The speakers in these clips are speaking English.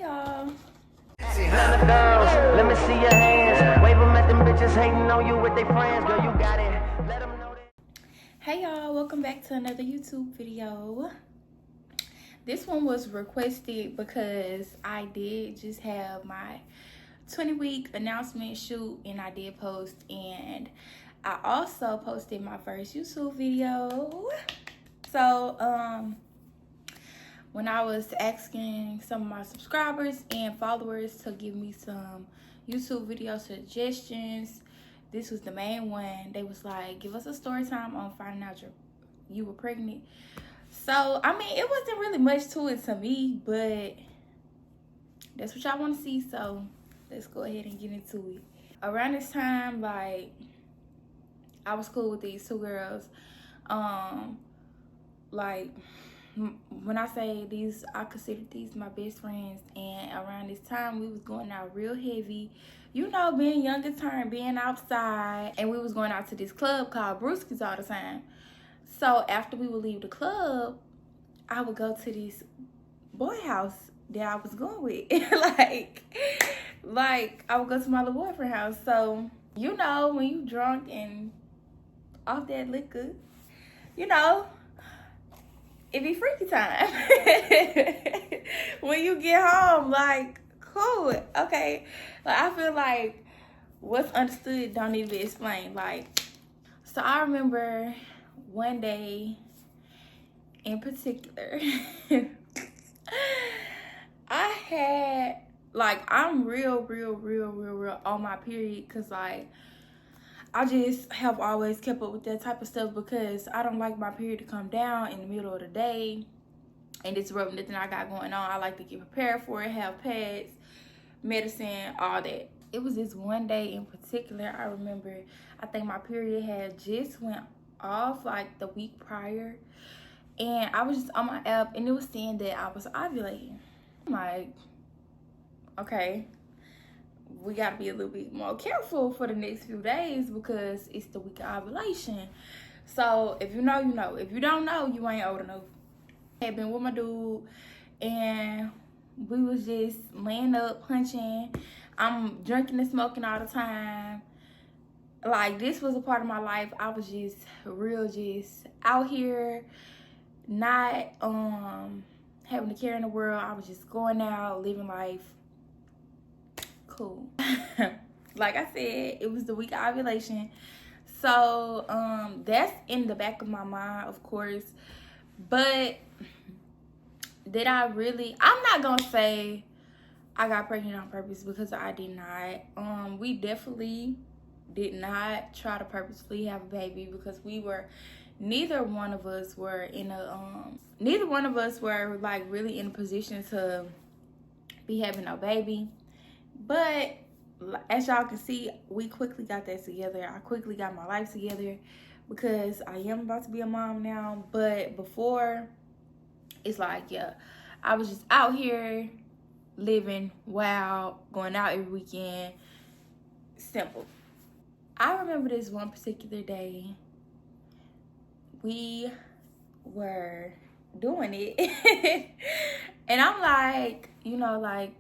y'all. Let me see your hands. Wave them at them bitches hating on you with their friends. Girl, you got it. Let them know that. Hey y'all, welcome back to another YouTube video. This one was requested because I did just have my 20-week announcement shoot, and I did post, and I also posted my first YouTube video. So when I was asking some of my subscribers and followers to give me some YouTube video suggestions, this was the main one. They was like, give us a story time on finding out you were pregnant. So, I mean, it wasn't really much to it to me, but that's what y'all want to see. So, let's go ahead and get into it. Around this time, like, I was cool with these two girls. Like, when I say these, I consider these my best friends. And around this time, we was going out real heavy. You know, being young at turn, being outside. And we was going out to this club called Brewski's all the time. So after we would leave the club, I would go to this boy house that I was going with. like I would go to my little boyfriend house. So, you know, when you drunk and off that liquor, you know, it be freaky time. When you get home, like, cool, okay. Like, I feel like what's understood don't need to be explained. Like, so I remember one day in particular, I had, like, I'm real on my period, because, like, I just have always kept up with that type of stuff because I don't like my period to come down in the middle of the day and disrupt nothing I got going on. I like to get prepared for it, have pads, medicine, all that. It was this one day in particular, I remember, I think my period had just went off like the week prior, and I was just on my app and it was saying that I was ovulating. I'm like, okay, we gotta be a little bit more careful for the next few days because it's the week of ovulation. So if you know, you know. If you don't know, you ain't old enough. I had been with my dude and we was just laying up, punching. I'm drinking and smoking all the time. Like, this was a part of my life. I was just just out here, not having a care in the world. I was just going out, living life. Cool. Like I said, it was the week of ovulation. So that's in the back of my mind, of course. But did I really, I'm not gonna say I got pregnant on purpose, because I did not. We definitely did not try to purposefully have a baby, because neither one of us were like really in a position to be having a baby. But as y'all can see, we quickly got that together. I quickly got my life together because I am about to be a mom now. But before, it's like, yeah, I was just out here living wild, going out every weekend. Simple. I remember this one particular day, we were doing it. And I'm like, you know, like,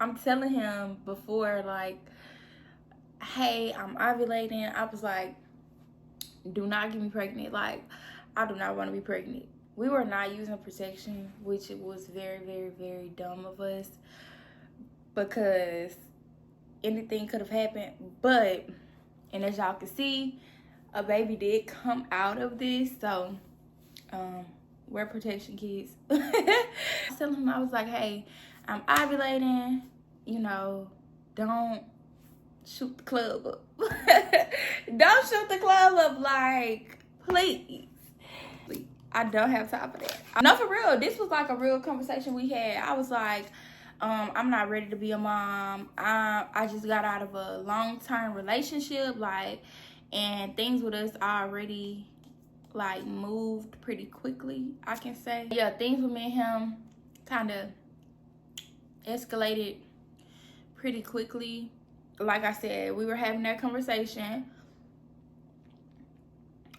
I'm telling him before, like, hey, I'm ovulating. I was like, do not get me pregnant. Like, I do not want to be pregnant. We were not using protection, which it was very dumb of us, because anything could have happened. But, and as y'all can see, a baby did come out of this. So, wear protection, kids. I was telling him, I was like, hey, I'm ovulating, you know, don't shoot the club up. Don't shoot the club up, like, please. I don't have time for that. No, for real, this was like a real conversation we had. I was like, I'm not ready to be a mom. I just got out of a long-term relationship, like, and things with us already, like, moved pretty quickly, I can say. Yeah, things with me and him kind of escalated pretty quickly. Like I said, we were having that conversation,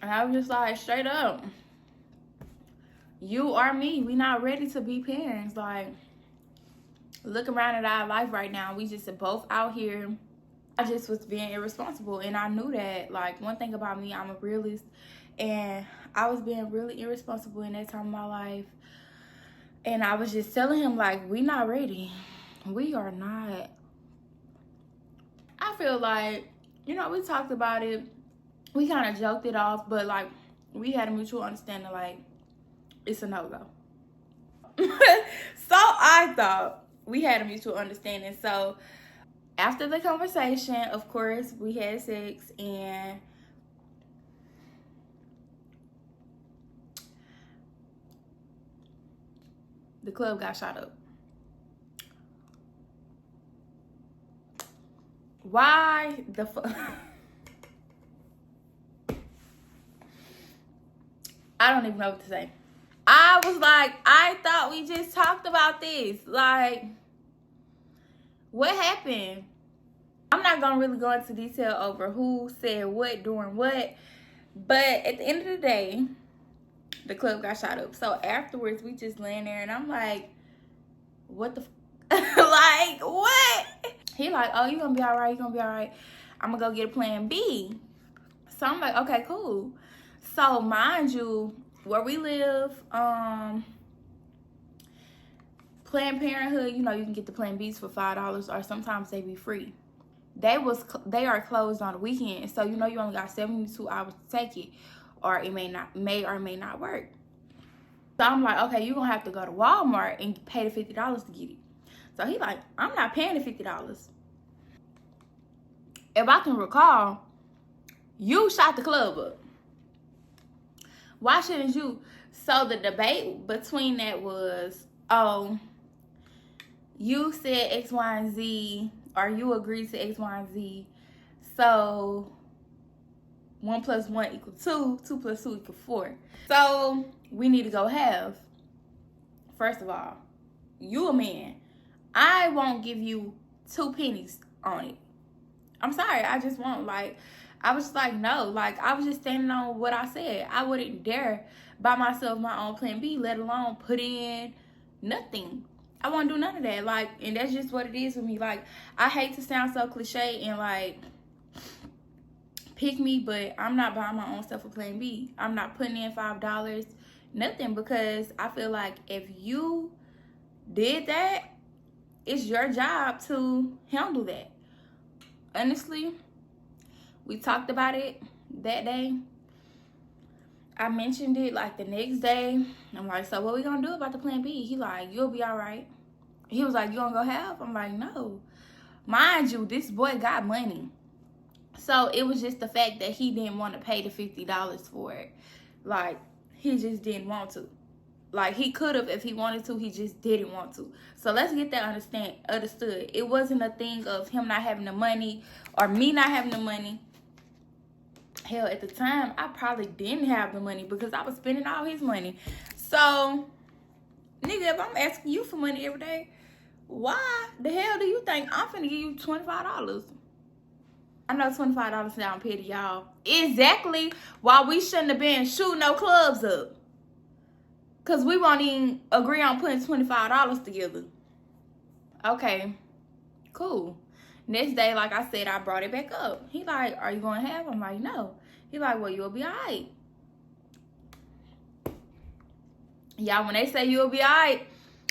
and I was just like, straight up, you or me, we not ready to be parents. Like, look around at our life right now. We just both out here. I just was being irresponsible, and I knew that. Like, one thing about me, I'm a realist, and I was being really irresponsible in that time of my life. And I was just telling him, like, we not ready. We are not. I feel like, you know, we talked about it. We kind of joked it off, but, like, we had a mutual understanding, like, it's a no-go. So I thought we had a mutual understanding. So after the conversation, of course, we had sex, and the club got shot up. Why the fuck? I don't even know what to say. I was like, I thought we just talked about this. Like, what happened? I'm not gonna really go into detail over who said what during what, but at the end of the day, the club got shot up. So afterwards, we just laying there, and I'm like, what the like, what? He like, oh, you gonna be all right, you gonna be all right. I'm gonna go get a plan B. So I'm like, okay, cool. So mind you, where we live, Planned Parenthood, you know, you can get the plan Bs for $5, or sometimes they be free. They are closed on the weekend, so you know you only got 72 hours to take it, or it may or may not work. So I'm like, okay, you're gonna have to go to Walmart and pay the $50 to get it. So he like, I'm not paying the $50. If I can recall, you shot the club up. Why shouldn't you? So the debate between that was, oh, you said X, Y, and Z, or you agreed to X, Y, and Z. So 1 + 1 = 2, 2 + 2 = 4. So we need to go half. First of all, you a man. I won't give you 2 pennies on it. I'm sorry, I just won't. Like, I was just like, no. Like, I was just standing on what I said. I wouldn't dare buy myself my own plan B, let alone put in nothing. I won't do none of that. Like, and that's just what it is with me. Like, I hate to sound so cliche and, like, pick me, but I'm not buying my own stuff for plan B. I'm not putting in $5, nothing, because I feel like if you did that, it's your job to handle that. Honestly, we talked about it that day. I mentioned it like the next day. I'm like, so what we gonna do about the plan B? He like, you'll be all right. He was like, you gonna go half? I'm like, no. Mind you, this boy got money. So it was just the fact that he didn't want to pay the $50 for it. Like, he just didn't want to. Like, he could have if he wanted to, he just didn't want to. So let's get that understood. It wasn't a thing of him not having the money or me not having the money. Hell, at the time, I probably didn't have the money because I was spending all his money. So, nigga, if I'm asking you for money every day, why the hell do you think I'm finna give you $25? I know $25 sound petty, y'all. Exactly why we shouldn't have been shooting no clubs up. Because we won't even agree on putting $25 together. Okay, cool. Next day, like I said, I brought it back up. He like, are you going to have? I'm like, no. He like, well, you'll be all right. Y'all, when they say you'll be all right,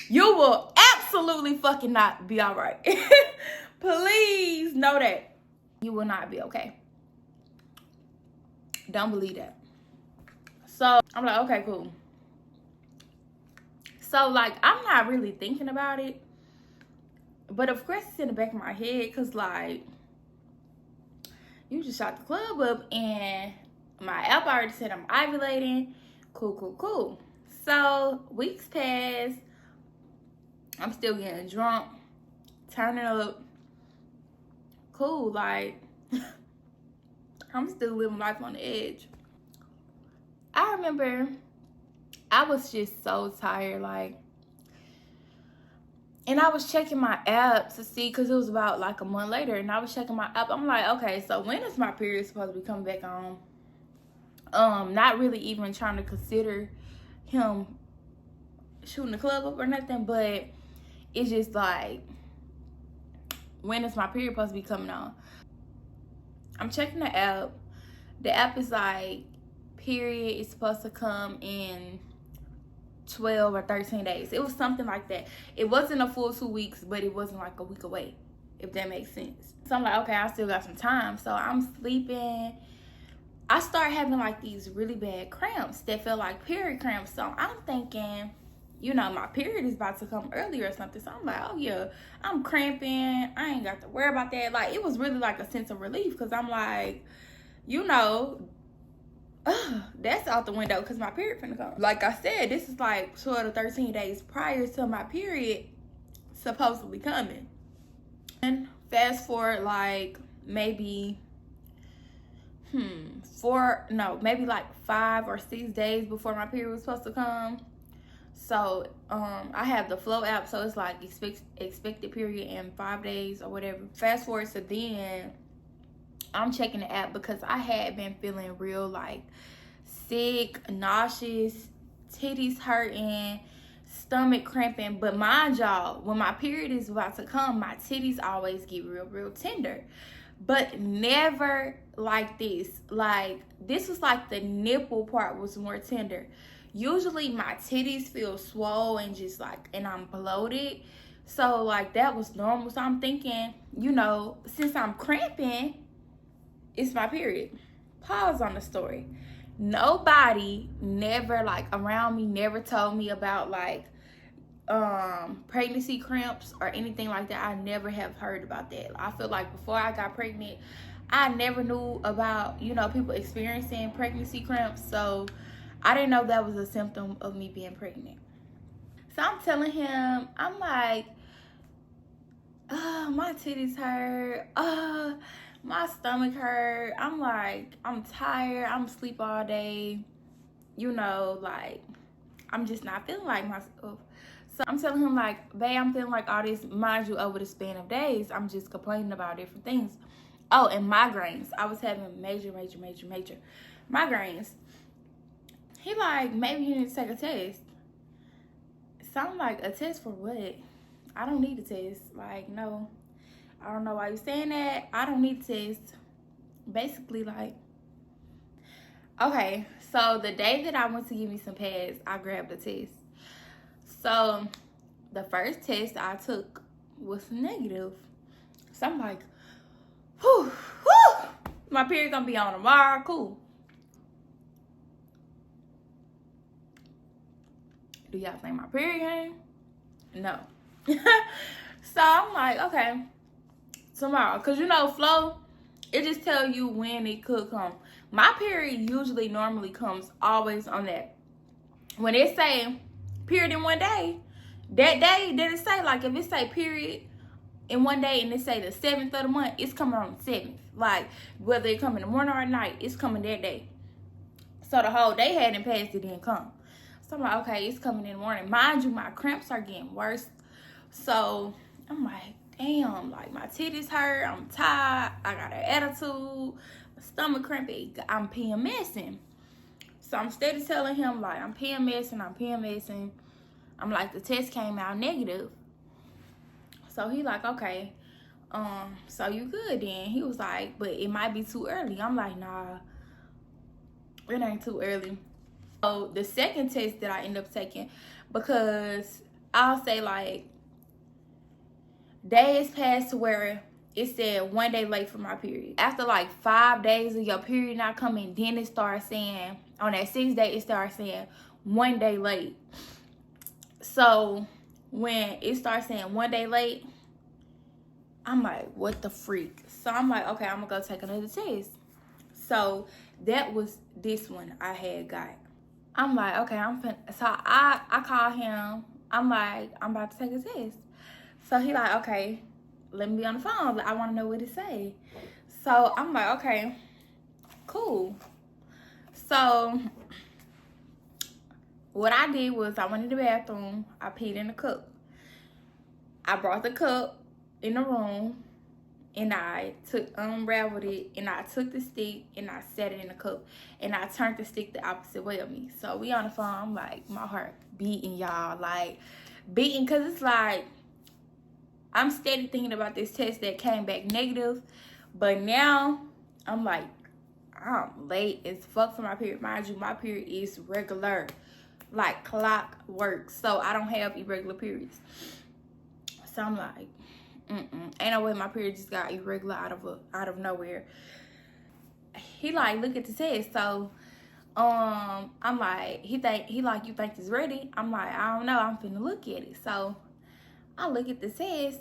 you will absolutely fucking not be all right. Please know that. You will not be okay. Don't believe that. So, I'm like, okay, cool. So, like, I'm not really thinking about it. But, of course, it's in the back of my head. Because, like, you just shot the club up. And my app already said I'm ovulating. Cool. So, weeks pass. I'm still getting drunk. Turning up. Cool. Like, I'm still living life on the edge. I remember I was just so tired, like, and I was checking my app to see, because it was about like a month later, and I was checking my app. I'm like, okay, so when is my period supposed to be coming back on? Not really even trying to consider him shooting the club up or nothing, but It's just like, when is my period supposed to be coming on? I'm checking the app. The app is like, period is supposed to come in 12 or 13 days. It was something like that. It wasn't a full 2 weeks, but it wasn't like a week away, if that makes sense. So I'm like, okay, I still got some time. So I'm sleeping. I start having like these really bad cramps that feel like period cramps. So I'm thinking, you know, my period is about to come early or something. So I'm like, oh yeah, I'm cramping. I ain't got to worry about that. Like, it was really like a sense of relief, because I'm like, you know, that's out the window because my period finna come. Like I said, this is like 12 to 13 days prior to my period supposedly coming. And fast forward like maybe maybe like 5 or 6 days before my period was supposed to come. So I have the Flow app, so it's like expected period in 5 days or whatever. Fast forward to then, I'm checking the app because I had been feeling real like sick, nauseous, titties hurting, stomach cramping. But mind y'all, when my period is about to come, my titties always get real tender. But never like this. Like, this was like the nipple part was more tender. Usually my titties feel swollen and just like, and I'm bloated. So like, that was normal. So I'm thinking, you know, since I'm cramping, it's my period. Pause on the story. Nobody never like around me never told me about like pregnancy cramps or anything like that. I never have heard about that. I feel like before I got pregnant, I never knew about, you know, people experiencing pregnancy cramps. So I didn't know that was a symptom of me being pregnant. So I'm telling him, I'm like, my titties hurt. My stomach hurt. I'm like, I'm tired. I'm asleep all day. You know, like, I'm just not feeling like myself. So I'm telling him like, babe, I'm feeling like all this. Mind you, over the span of days, I'm just complaining about different things. Oh, and migraines. I was having major migraines. He like, maybe you need to take a test. So I'm like, a test for what? I don't need a test. Like, no. I don't know why you're saying that. I don't need a test. Basically, like, okay, so the day that I went to give me some pads, I grabbed a test. So the first test I took was negative. So I'm like, whew, my period gonna be on tomorrow, cool. Do y'all think my period came? No. So I'm like, okay, tomorrow. Because, you know, Flow, it just tell you when it could come. My period usually normally comes always on that. When it say period in one day, that day that it say, like if it say period in one day and it say the 7th of the month, it's coming on the 7th. Like, whether it come in the morning or at night, it's coming that day. So the whole day hadn't passed, it didn't come. So I'm like, okay, it's coming in the morning. Mind you, my cramps are getting worse. So I'm like, damn, like my titties hurt, I'm tired, I got an attitude, my stomach cramping, I'm PMSing. So I'm steady telling him like, I'm PMSing. I'm like, the test came out negative. So he like, okay, so you good then? He was like, but it might be too early. I'm like, nah, it ain't too early. So the second test that I end up taking, because I'll say like, days passed to where it said 1 day late for my period. After like 5 days of your period not coming, then it starts saying, on that 6th day, it starts saying 1 day late. So when it starts saying 1 day late, I'm like, what the freak? So I'm like, okay, I'm gonna go take another test. So that was this one I had got. I'm like, okay, so I call him. I'm like, I'm about to take a test. So he like, okay, let me be on the phone. Like, I want to know what it say. So I'm like, okay, cool. So what I did was I went to the bathroom. I peed in the cup. I brought the cup in the room, and I unraveled it, and I took the stick, and I set it in the cup, and I turned the stick the opposite way of me. So we on the phone. I'm like, my heart beating, y'all, like beating, because it's like, I'm steady thinking about this test that came back negative. But now, I'm like, I'm late as fuck for my period. Mind you, my period is regular. Like clockwork. So I don't have irregular periods. So I'm like, ain't no way my period just got irregular out of nowhere. He like, look at the test. So I'm like, he like, you think it's ready? I'm like, I don't know, I'm finna look at it. So I look at the test,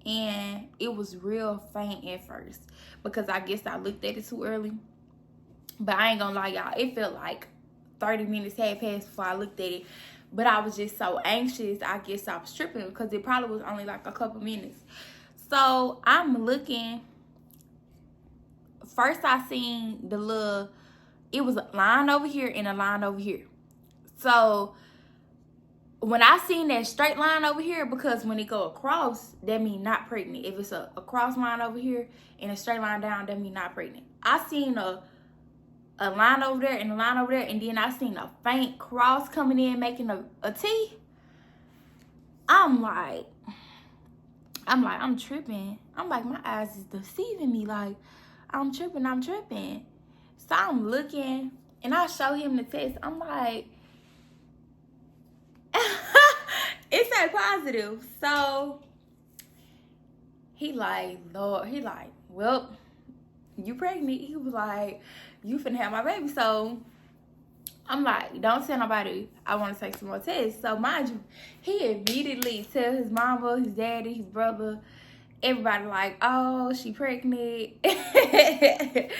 and it was real faint at first because I guess I looked at it too early. But I ain't gonna lie, y'all, it felt like 30 minutes had passed before I looked at it. But I was just so anxious, I guess I was tripping because it probably was only like a couple minutes. So I'm looking. First I seen the little, it was a line over here and a line over here. So when I seen that straight line over here, because when it go across, that mean not pregnant. If it's a cross line over here and a straight line down, that mean not pregnant. I seen a line over there and a line over there, and then I seen a faint cross coming in making a T. I'm tripping. I'm like, my eyes is deceiving me. Like, I'm tripping. So I'm looking, and I show him the test. I'm like, it said positive. So he like, Lord, he like, well, you pregnant. He was like, you finna have my baby. So I'm like, don't tell nobody I want to take some more tests. So mind you, he immediately tell his mama, his daddy, his brother, everybody like, oh, she pregnant. Like,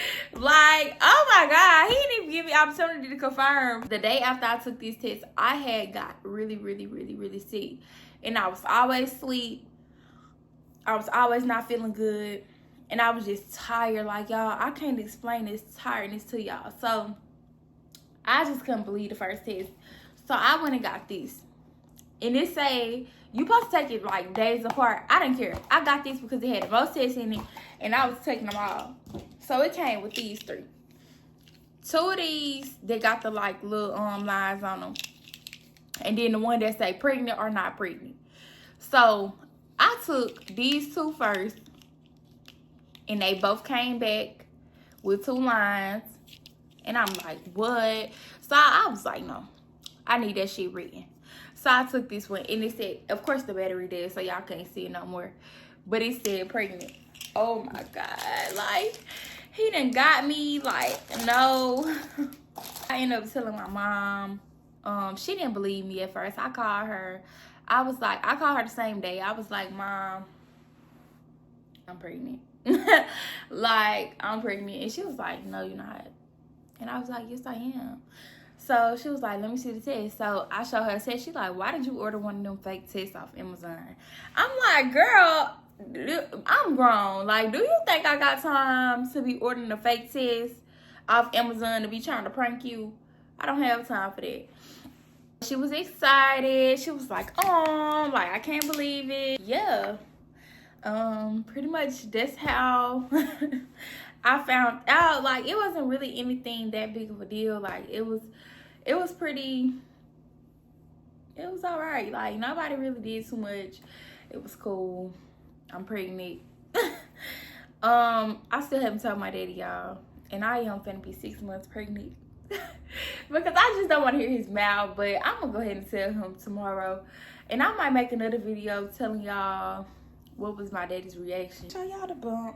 oh my God, he didn't even give me opportunity to confirm. The day after I took this test, I had got really, really, really, really sick. And I was always asleep. I was always not feeling good. And I was just tired. Like, y'all, I can't explain this tiredness to y'all. So I just couldn't believe the first test. So I went and got this. And it say, you supposed to take it like days apart. I didn't care. I got this because it had the most tests in it. And I was taking them all. So it came with these 3. 2 of these, they got the like little lines on them. And then the one that say pregnant or not pregnant. So I took these 2 first. And they both came back with 2 lines. And I'm like, what? So I was like, no, I need that shit written. So I took this one, and it said, of course the battery dead, so y'all can't see it no more. But it said pregnant. Oh my God. Like, he done got me. Like, no. I ended up telling my mom. She didn't believe me at first. I called her. I called her the same day. I was like, Mom, I'm pregnant. Like, I'm pregnant. And she was like, no, you're not. And I was like, yes, I am. So she was like, let me see the test. So I showed her the test. She's like, why did you order one of them fake tests off Amazon? I'm like, girl, I'm grown. Like, do you think I got time to be ordering a fake test off Amazon to be trying to prank you? I don't have time for that. She was excited. She was like, oh, like, I can't believe it. Yeah. Pretty much that's how I found out. Like, it wasn't really anything that big of a deal. Like, it was all right. Like, nobody really did too much. It was cool. I'm pregnant. I still haven't told my daddy, y'all, and I am finna be 6 months pregnant. Because I just don't want to hear his mouth. But I'm gonna go ahead and tell him tomorrow, and I might make another video telling y'all what was my daddy's reaction. Show y'all the bump.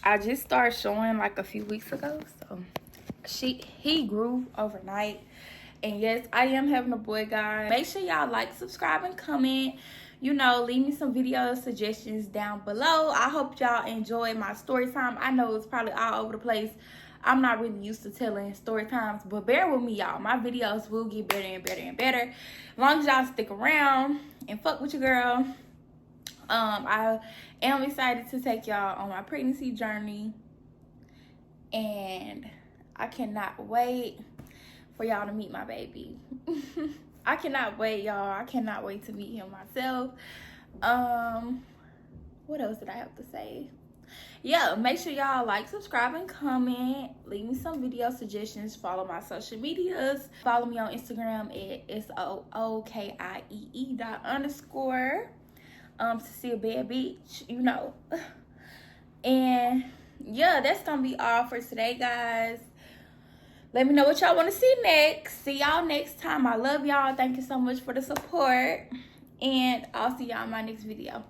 I just started showing like a few weeks ago. So he grew overnight. And yes, I am having a boy, guys. Make sure y'all like, subscribe, and comment. You know, leave me some video suggestions down below. I hope y'all enjoy my story time. I know it's probably all over the place. I'm not really used to telling story times, but bear with me, y'all. My videos will get better and better and better. As long as y'all stick around and fuck with your girl. I am excited to take y'all on my pregnancy journey. And I cannot wait for y'all to meet my baby. I cannot wait, y'all. I cannot wait to meet him myself. What else did I have to say? yeah, make sure y'all like, subscribe, and comment. Leave me some video suggestions. Follow my social medias. Follow me on Instagram at SOOKIEE._. Cecile Bad Beach, you know. And yeah, that's gonna be all for today, guys. Let me know what y'all want to see next. See y'all next time. I love y'all. Thank you so much for the support. And I'll see y'all in my next video.